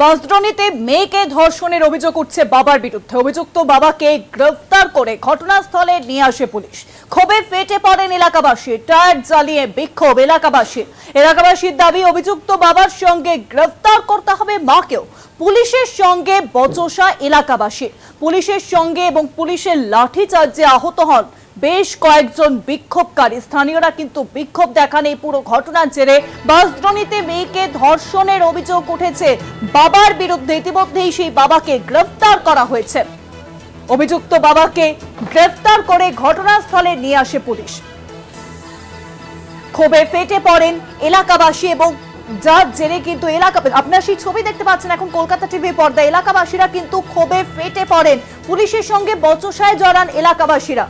বাঁশদ্রোণীতে মেয়েকে ধর্ষণের অভিযোগ উঠছে বাবার বিরুদ্ধে। অভিযুক্ত বাবাকে গ্রেফতার করে ঘটনাস্থলে নিয়ে আসে পুলিশ। ক্ষোভে ফেটে পড়েন এলাকাবাসী। টায়ার জ্বালিয়ে বিক্ষোভ এলাকাবাসীর দাবি অভিযুক্ত বাবার সঙ্গে গ্রেফতার করতে হবে মাকেও। পুলিশের সঙ্গে বচসা এলাকাবাসী। পুলিশের সঙ্গে এবং পুলিশের লাঠিচার্জে আহত হন বেশ কয়েকজন বিক্ষোভকারী। স্থানীয়রা কিন্তু বিক্ষোভ দেখান এই পুরো ঘটনার জেরে। বাঁশদ্রোণীতে মেয়েকে ধর্ষণের অভিযোগ উঠেছে বাবার বিরুদ্ধে। ইতিমধ্যেই সেই বাবাকে গ্রেফতার করা হয়েছে। অভিযুক্ত বাবাকে গ্রেফতার করে ঘটনাস্থলে নিয়ে আসে পুলিশ। ক্ষোভে ফেটে পড়েন এলাকাবাসী এবং যার জেরে কিন্তু আপনারা সেই ছবি দেখতে পাচ্ছেন এখন কলকাতা টিভি পর্দায়। এলাকাবাসীরা কিন্তু ক্ষোভে ফেটে পড়েন। পুলিশের সঙ্গে বচসায় জড়ান এলাকাবাসীরা।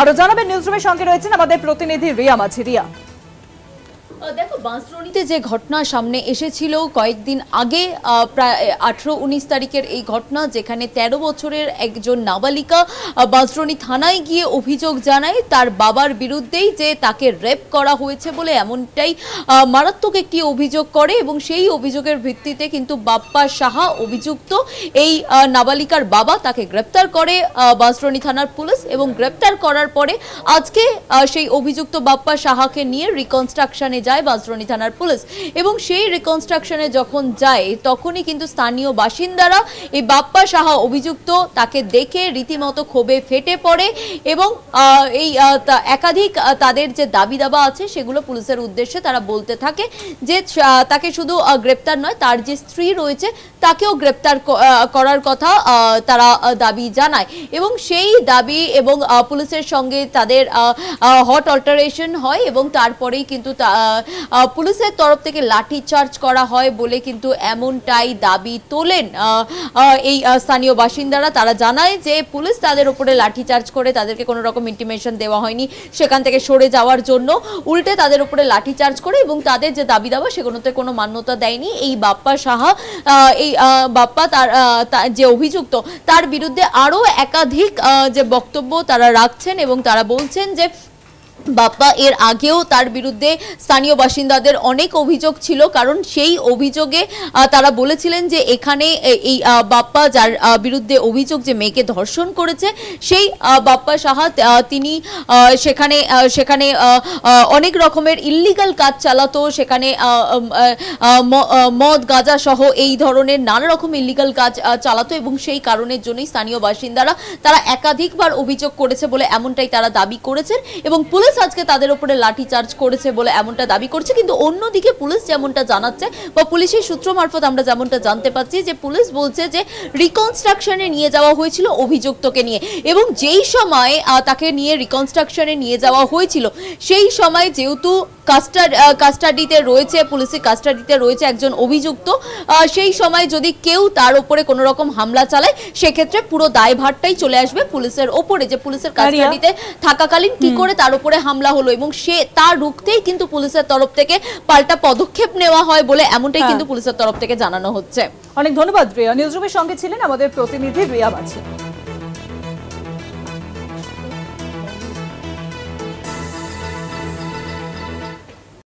আরো জানাবেন নিউজরুমের সঙ্গে রয়েছেন আমাদের প্রতিনিধি রিয়া মাঝি। রিয়া, দেখো, বাঁশদ্রোণীতে যে ঘটনা সামনে এসেছিল কয়েকদিন আগে, প্রায় 18-19 তারিখের এই ঘটনা, যেখানে 13 বছরের একজন নাবালিকা বাঁশদ্রোণী থানায় গিয়ে অভিযোগ জানায় তার বাবার বিরুদ্ধেই যে তাকে রেপ করা হয়েছে বলে, এমনটাই মারাত্মক একটি অভিযোগ করে। এবং সেই অভিযোগের ভিত্তিতে কিন্তু বাপ্পা সাহা অভিযুক্ত এই নাবালিকার বাবা, তাকে গ্রেপ্তার করে বাঁশদ্রোণী থানার পুলিশ। এবং গ্রেপ্তার করার পরে আজকে সেই অভিযুক্ত বাপ্পা সাহাকে নিয়ে রিকনস্ট্রাকশনে যায় বাঁশদ্রোণী থানার পুলিশ। এবং সেই রিকনস্ট্রাকশনে যখন যায় তখনই কিন্তু স্থানীয় বাসিন্দারা এই বাপ্পা সাহা অভিযুক্ত তাকে দেখে রীতিমতো ক্ষোভে ফেটে পড়ে এবং এই একাধিক তাদের যে দাবি দাবা আছে সেগুলো পুলিশের উদ্দেশ্যে তারা বলতে থাকে যে তাকে শুধু গ্রেপ্তার নয়, তার যে স্ত্রী রয়েছে তাকেও গ্রেপ্তার করার কথা তারা দাবি জানায়। এবং সেই দাবি এবং পুলিশের সঙ্গে তাদের হট অল্টারেশন হয় এবং তারপরেই কিন্তু পুলিশের তরফ থেকে লাঠি চার্জ করা হয় বলে কিন্তু এমনটাই দাবি তোলেন এই স্থানীয় বাসিন্দারা। তারা জানায় যে পুলিশ তাদের উপরে লাঠি চার্জ করে, তাদেরকে কোনো রকম ইন্টিমেশন দেওয়া হয়নি সেখান থেকে সরে যাওয়ার জন্য, উল্টে তাদের উপরে লাঠি চার্জ করে এবং তাদের যে দাবি দাবা সেগুলোতে কোনো মান্যতা দেয়নি। এই বাপ্পা সাহা, এই বাপ্পা তার যে অভিযুক্ত তার বিরুদ্ধে আরও একাধিক যে বক্তব্য তারা রাখছেন এবং তারা বলছেন যে বাপ্পা এর আগেও তার বিরুদ্ধে স্থানীয় বাসিন্দাদের অনেক অভিযোগ ছিল, কারণ সেই অভিযোগে তারা বলেছিলেন যে এখানে এই বাপ্পা যার বিরুদ্ধে অভিযোগ যে মেয়েকে ধর্ষণ করেছে সেই বাপ্পা সাহা তিনি সেখানে অনেক রকমের ইল্লিগাল কাজ চালাতো, সেখানে মদ গাঁজা সহ এই ধরনের নানা রকম ইল্লিগাল কাজ চালাতো এবং সেই কারণের জন্যই স্থানীয় বাসিন্দারা তারা একাধিকবার অভিযোগ করেছে বলে এমনটাই তারা দাবি করেছেন। এবং পুলিশ আজকে তাদের উপরে লাঠি চার্জ করেছে বলে এমনটা দাবি করছে। কিন্তু অন্যদিকে পুলিশ যেমনটা জানাচ্ছে বা পুলিশের সূত্র মারফত আমরা যেমনটা জানতে পারছি যে পুলিশ বলছে যে রিকনস্ট্রাকশনে নিয়ে যাওয়া হয়েছিল অভিযুক্তকে নিয়ে এবং যেই সময় তাকে নিয়ে রিকনস্ট্রাকশনে নিয়ে যাওয়া হয়েছিল সেই সময় যেহেতু কাস্টাডিতে রয়েছে, পুলিশের কাস্টাডিতে রয়েছে একজন অভিযুক্ত, সেই সময় যদি কেউ তার উপরে কোনো রকম হামলা চালায় সেক্ষেত্রে পুরো দায়ভারটাই চলে আসবে পুলিশের ওপরে, যে পুলিশের কাস্টাডিতে থাকাকালীন কি করে তার উপরে হামলা হলো এবং সে তার রুখতেই কিন্তু পুলিশের তরফ থেকে পাল্টা পদক্ষেপ নেওয়া হয় বলে এমনটাই কিন্তু পুলিশের তরফ থেকে জানানো হচ্ছে। অনেক ধন্যবাদ রিয়া। নিউজরুমের সঙ্গে ছিলেন আমাদের প্রতিনিধি রিয়া মাঝি।